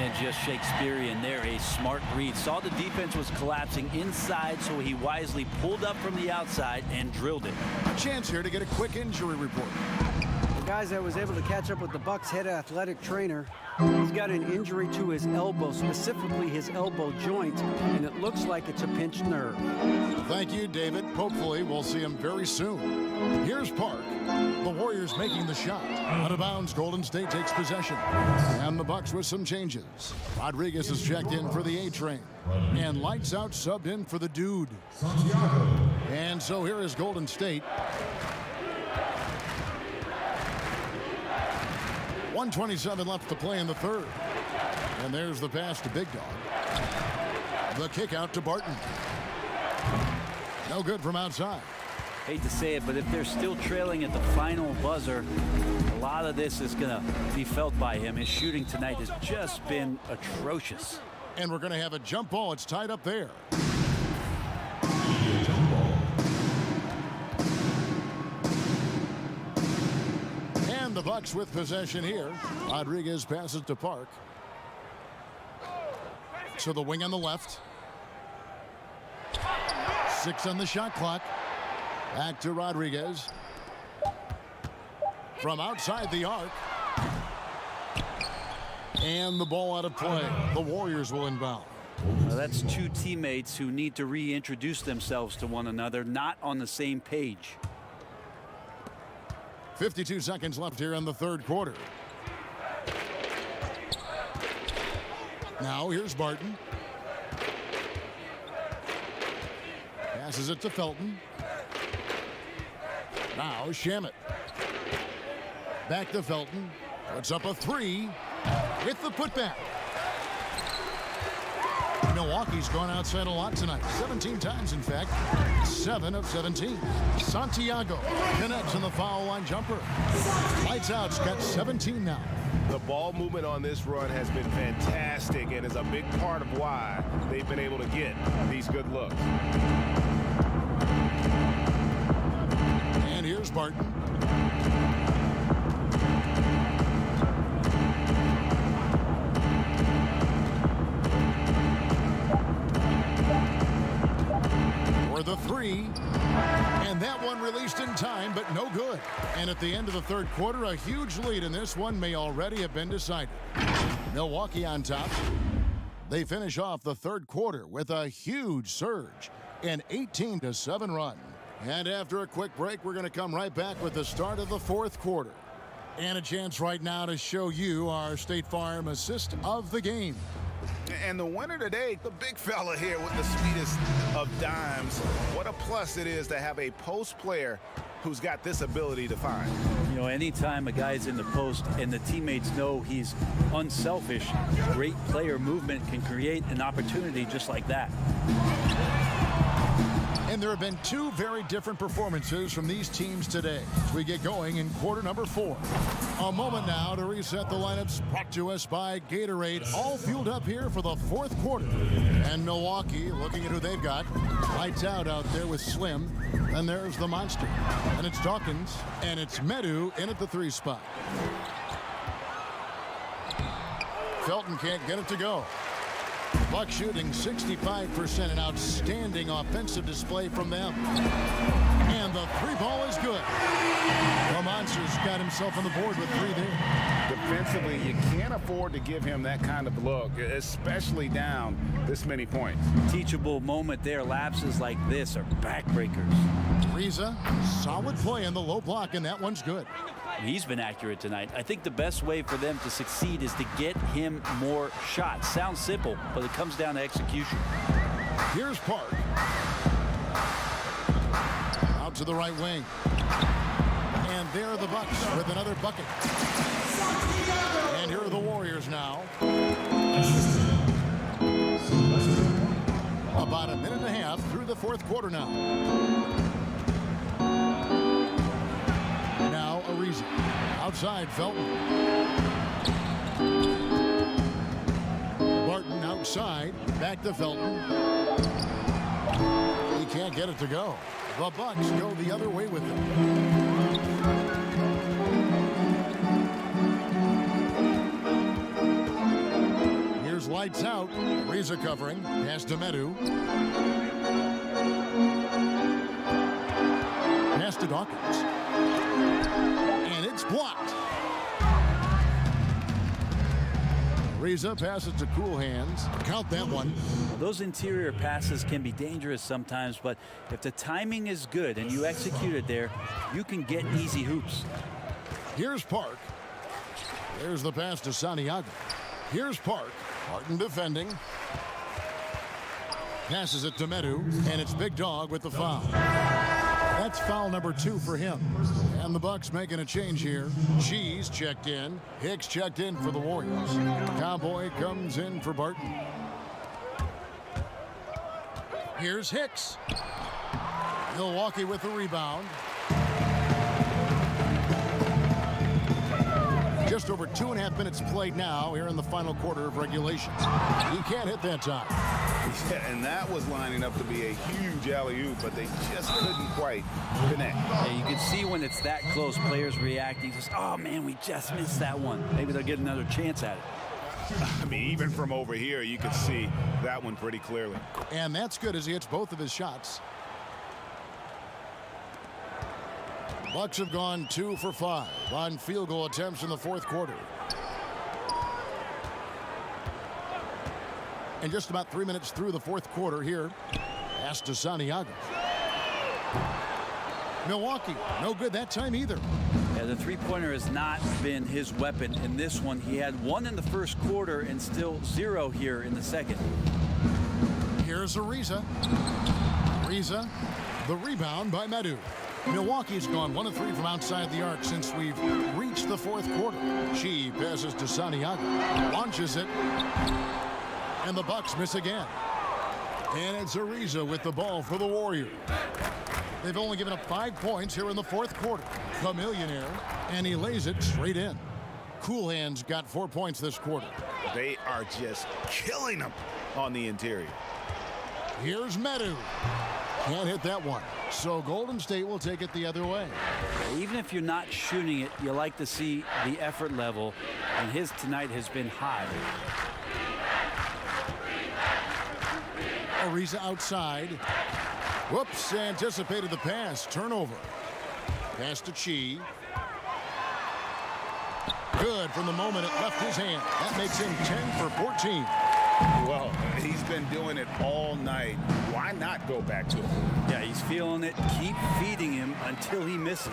And just Shakespearean there, a smart read. Saw the defense was collapsing inside, so he wisely pulled up from the outside and drilled it. A chance here to get a quick injury report. The guys that was able to catch up with the Bucks head athletic trainer, he's got an injury to his elbow, specifically his elbow joint, and it looks like it's a pinched nerve. Thank you, David. Hopefully, we'll see him very soon. Here's Park. The Warriors making the shot. Out of bounds, Golden State takes possession. And the Bucks with some changes. Rodriguez is checked in for the A-Train. And Lights Out subbed in for the Dude. And so here is Golden State. 1:27 left to play in the third. And there's the pass to Big Dog. The kick out to Barton. No good from outside. Hate to say it, but if they're still trailing at the final buzzer, a lot of this is going to be felt by him. His shooting tonight has just been atrocious. And we're going to have a jump ball. It's tied up there. And the Bucks with possession here. Rodriguez passes to Park. So the wing on the left. 6 on the shot clock. Back to Rodriguez. From outside the arc. And the ball out of play. The Warriors will inbound. Now that's 2 teammates who need to reintroduce themselves to one another, not on the same page. 52 seconds left here in the third quarter. Now here's Barton. Passes it to Felton. Now Shamet. Back to Felton. Puts up a 3 with the putback. Milwaukee's gone outside a lot tonight. 17 times, in fact. 7 of 17. Santiago connects on the foul line jumper. Lights Out's got 17 now. The ball movement on this run has been fantastic and is a big part of why they've been able to get these good looks. And here's Barton. for the three. And that one released in time, but no good. And at the end of the third quarter, a huge lead in this one may already have been decided. Milwaukee on top. They finish off the third quarter with a huge surge, an 18-7 run. And after a quick break, we're going to come right back with the start of the fourth quarter. And a chance right now to show you our State Farm assist of the game. And the winner today, the big fella here with the sweetest of dimes. What a plus it is to have a post player who's got this ability to find. You know, anytime a guy's in the post and the teammates know he's unselfish, great player movement can create an opportunity just like that. And there have been two very different performances from these teams today as we get going in quarter number 4. A moment now to reset the lineups brought to us by Gatorade, all fueled up here for the fourth quarter. And Milwaukee looking at who they've got. Lights out there with Slim. And there's the monster. And it's Dawkins. And it's Medu in at the 3 spot. Felton can't get it to go. Bucks shooting 65%, an outstanding offensive display from them. And the 3 ball is good. The Monster's got himself on the board with 3 there. Defensively, you can't afford to give him that kind of look, especially down this many points. Teachable moment there. Lapses like this are backbreakers. Riza, solid play in the low block, and that one's good. He's been accurate tonight. I think the best way for them to succeed is to get him more shots. Sounds simple, but it comes down to execution. Here's Park. Out to the right wing. And there are the Bucks with another bucket. And here are the Warriors now. About a minute and a half through the fourth quarter now. Now Ariza. Outside Felton. Barton outside. Back to Felton. He can't get it to go. The Bucks go the other way with it. Here's lights out. Ariza covering. Pass to Medu. Pass to Dawkins. And it's blocked. Ariza passes to Cool Hands. Count that one. Well, those interior passes can be dangerous sometimes, but if the timing is good and you execute it there, you can get easy hoops. Here's Park. There's the pass to Santiago. Here's Park. Martin defending. Passes it to Medu, and it's Big Dog with the foul. That's foul number 2 for him. And the Bucks making a change here. Cheese checked in. Hicks checked in for the Warriors. Cowboy comes in for Barton. Here's Hicks. Milwaukee with the rebound. Just over 2.5 minutes played now here in the final quarter of regulation. He can't hit that time. Yeah, and that was lining up to be a huge alley-oop, but they just couldn't quite connect. Yeah, you can see when it's that close, players reacting. Just, oh, man, we just missed that one. Maybe they'll get another chance at it. I mean, even from over here, you could see that one pretty clearly. And that's good as he hits both of his shots. Bucks have gone 2 for 5 on field goal attempts in the fourth quarter. And just about 3 minutes through the fourth quarter here. Pass to Santiago. Milwaukee, no good that time either. Yeah, the three-pointer has not been his weapon in this one. He had 1 in the first quarter and still 0 here in the second. Here's Ariza. Ariza, the rebound by Medu. Milwaukee's gone 1 of 3 from outside the arc since we've reached the fourth quarter. She passes to Santiago. Launches it. And the Bucks miss again. And it's Ariza with the ball for the Warriors. They've only given up 5 points here in the fourth quarter. The millionaire, and he lays it straight in. Cool Hands got 4 points this quarter. They are just killing them on the interior. Here's Medu. Can't hit that one. So Golden State will take it the other way. Even if you're not shooting it, you like to see the effort level, and his tonight has been high. Ariza outside. Whoops, anticipated the pass. Turnover. Pass to Chi. Good from the moment it left his hand. That makes him 10 for 14. Well, he's been doing it all night. Why not go back to it? Yeah, he's feeling it. Keep feeding him until he misses.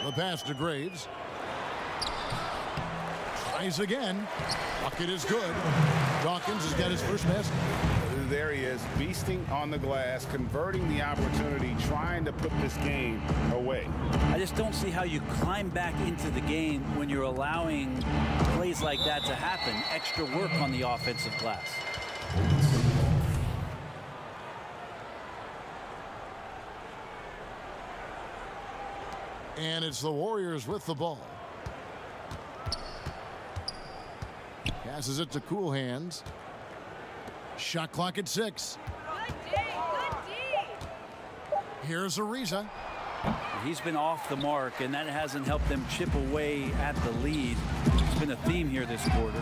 The pass to Graves. Tries again. Bucket is good. Dawkins has got his first basket. There he is, beasting on the glass, converting the opportunity, trying to put this game away. I just don't see how you climb back into the game when you're allowing plays like that to happen. Extra work on the offensive glass. And it's the Warriors with the ball. Passes it to Cool Hands. Shot clock at 6. Here's Ariza. He's been off the mark, and that hasn't helped them chip away at the lead. It's been a theme here this quarter.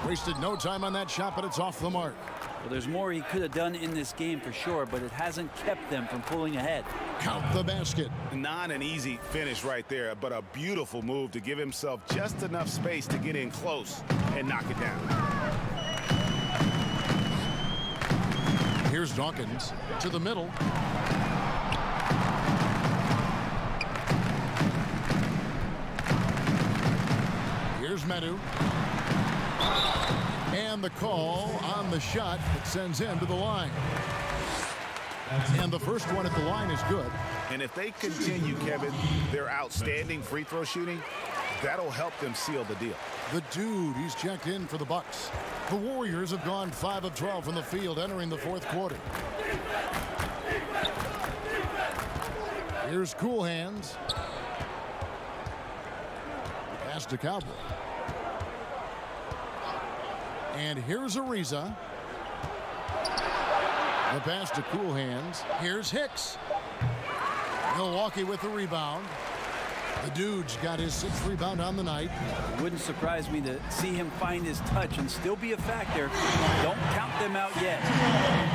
Wasted no time on that shot, but it's off the mark. Well, there's more he could have done in this game for sure, but it hasn't kept them from pulling ahead. Count the basket. Not an easy finish right there, but a beautiful move to give himself just enough space to get in close and knock it down. Here's Dawkins to the middle. Here's Medu. And the call on the shot that sends him to the line. And the first one at the line is good. And if they continue, Kevin, their outstanding free throw shooting, that'll help them seal the deal. The dude, he's checked in for the Bucks. The Warriors have gone 5 of 12 from the field entering the fourth quarter. Here's Cool Hands. Pass to Cowboy. And here's Ariza. The pass to Cool Hands. Here's Hicks. Milwaukee with the rebound. The dude's got his 6th rebound on the night. It wouldn't surprise me to see him find his touch and still be a factor. Don't count them out yet.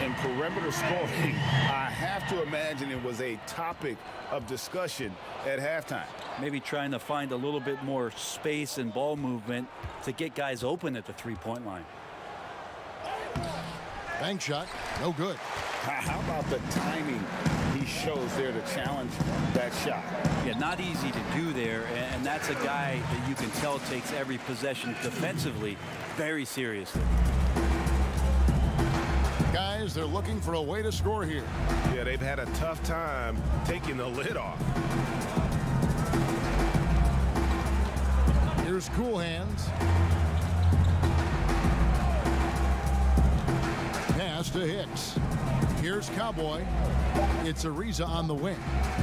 And perimeter scoring, I have to imagine it was a topic of discussion at halftime. Maybe trying to find a little bit more space and ball movement to get guys open at the three-point line. Bank shot, no good. How about the timing he shows there to challenge that shot? Yeah, not easy to do there, and that's a guy that you can tell takes every possession defensively very seriously. Guys, they're looking for a way to score here. Yeah, they've had a tough time taking the lid off. Here's Cool Hands. Pass to Hicks. Here's Cowboy. It's Ariza on the wing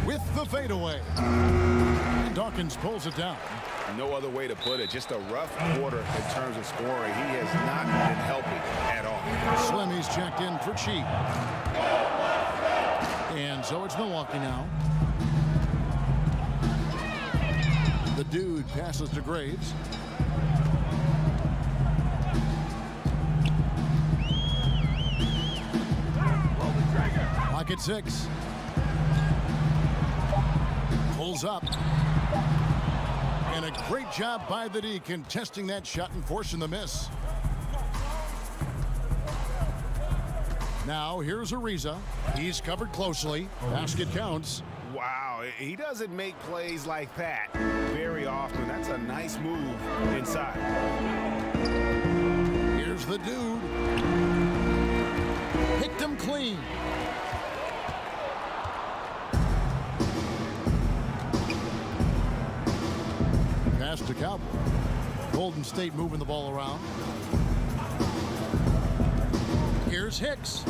with the fadeaway. And Dawkins pulls it down. No other way to put it. Just a rough quarter in terms of scoring. He has not been helping at all. Slimy's checked in for Chi. And so it's Milwaukee now. The dude passes to Graves. Lock at 6. Pulls up. And a great job by the D contesting that shot and forcing the miss. Now here's Ariza. He's covered closely. Basket counts. Wow, he doesn't make plays like that very often. That's a nice move inside. Here's the dude. Picked him clean. Pass to Cowboy. Golden State moving the ball around. Here's Hicks.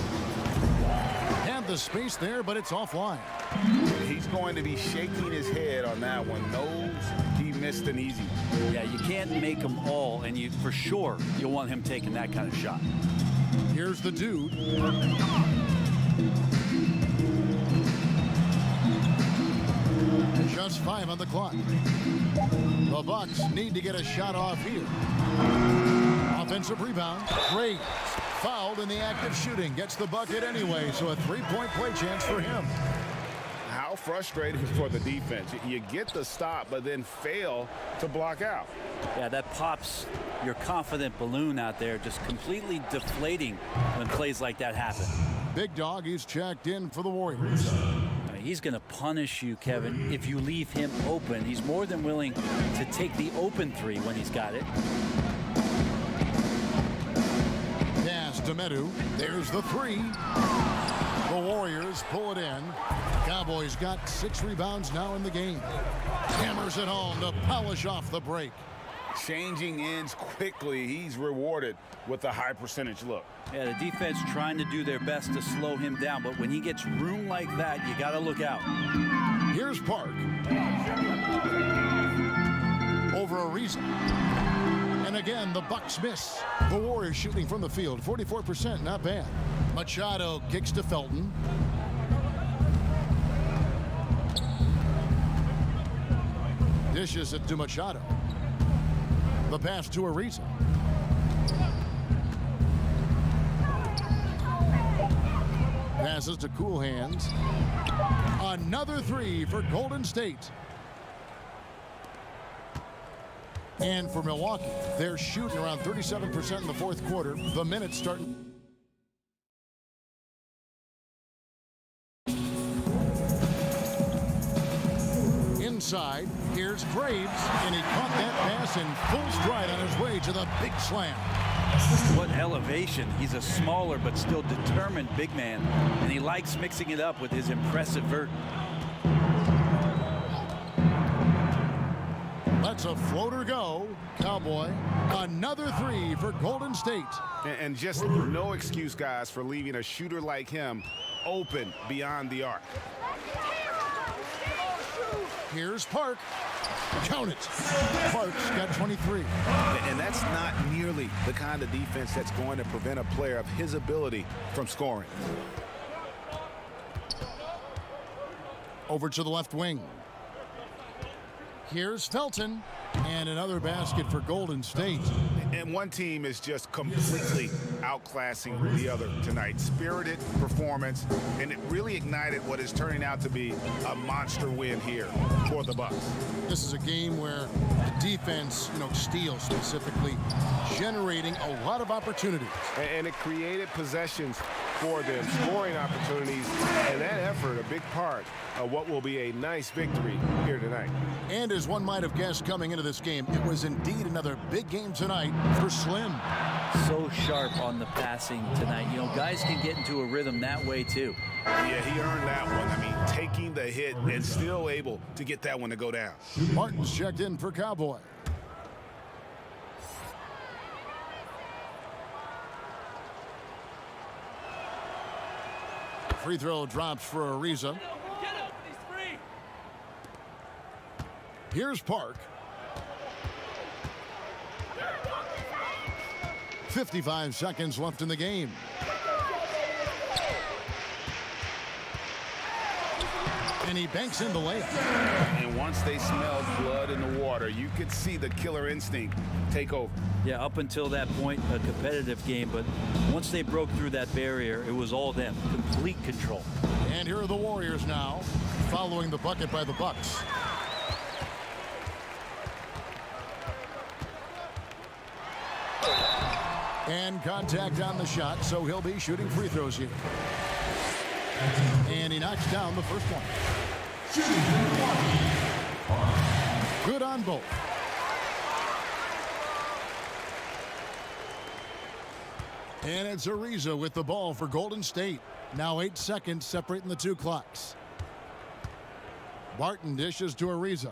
Had the space there, but it's offline. He's going to be shaking his head on that one. Knows he missed an easy one. Yeah, you can't make them all, and you for sure you'll want him taking that kind of shot. Here's the dude. Just 5 on the clock. The Bucks need to get a shot off here. offensive rebound. Graves fouled in the act of shooting. Gets the bucket anyway, so a three-point play chance for him. How frustrating for the defense. You get the stop, but then fail to block out. Yeah, that pops your confident balloon out there, just completely deflating when plays like that happen. Big Dog, he's checked in for the Warriors. He's going to punish you, Kevin, if you leave him open. He's more than willing to take the open three when he's got it. Pass to Medu. There's the three. The Warriors pull it in. Cowboys got 6 rebounds now in the game. Hammers it home to polish off the break. Changing ends quickly. He's rewarded with a high percentage look. Yeah, the defense trying to do their best to slow him down, but when he gets room like that, you got to look out. Here's Park. Over Ariza. And again, the Bucks miss. The Warriors shooting from the field, 44%, not bad. Machado kicks to Felton. Dishes it to Machado. The pass to Ariza. Passes to Cool Hands. Another three for Golden State. And for Milwaukee, they're shooting around 37% in the fourth quarter. The minutes starting. Inside, here's Graves, and he caught that pass in full stride on his way to the big slam. What elevation. He's a smaller but still determined big man, and he likes mixing it up with his impressive vert. Lets a floater go. Cowboy. Another three for Golden State. And just no excuse, guys, for leaving a shooter like him open beyond the arc. Here's Park. Count it. Park's got 23. And that's not nearly the kind of defense that's going to prevent a player of his ability from scoring. Over to the left wing. Here's Felton. And another basket for Golden State. And one team is just completely outclassing the other tonight. Spirited performance, and it really ignited what is turning out to be a monster win here for the Bucks. This is a game where defense, steals specifically, generating a lot of opportunities. And it created possessions for them, scoring opportunities, and that effort a big part of what will be a nice victory here tonight. And as one might have guessed coming into this game, it was indeed another big game tonight for Slim. So sharp on the passing tonight. Guys can get into a rhythm that way too. Yeah, he earned that one. I mean, taking the hit and still able to get that one to go down. Martin's checked in for Cowboy. Free throw drops for Ariza. Here's Park. 55 seconds left in the game. And he banks in the layup. And once they smelled blood in the water, you could see the killer instinct take over. Yeah, up until that point, a competitive game, but once they broke through that barrier, it was all them. Complete control. And here are the Warriors now, following the bucket by the Bucks. And contact on the shot, so he'll be shooting free throws here. And he knocks down the first one. Good on both. And it's Ariza with the ball for Golden State. Now 8 seconds separating the two clocks. Barton dishes to Ariza.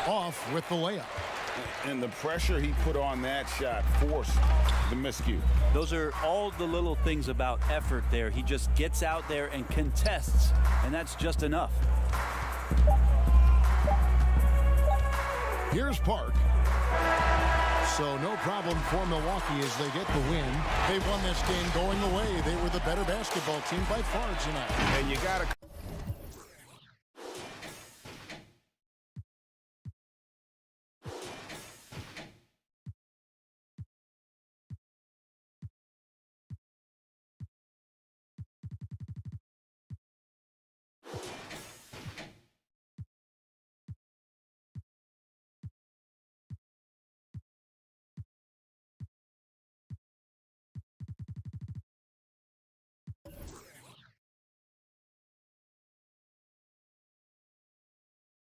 Off with the layup. And the pressure he put on that shot forced the miscue. Those are all the little things about effort there. He just gets out there and contests, and that's just enough. Here's Park. So no problem for Milwaukee as they get the win. They won this game going away. They were the better basketball team by far tonight. And you got to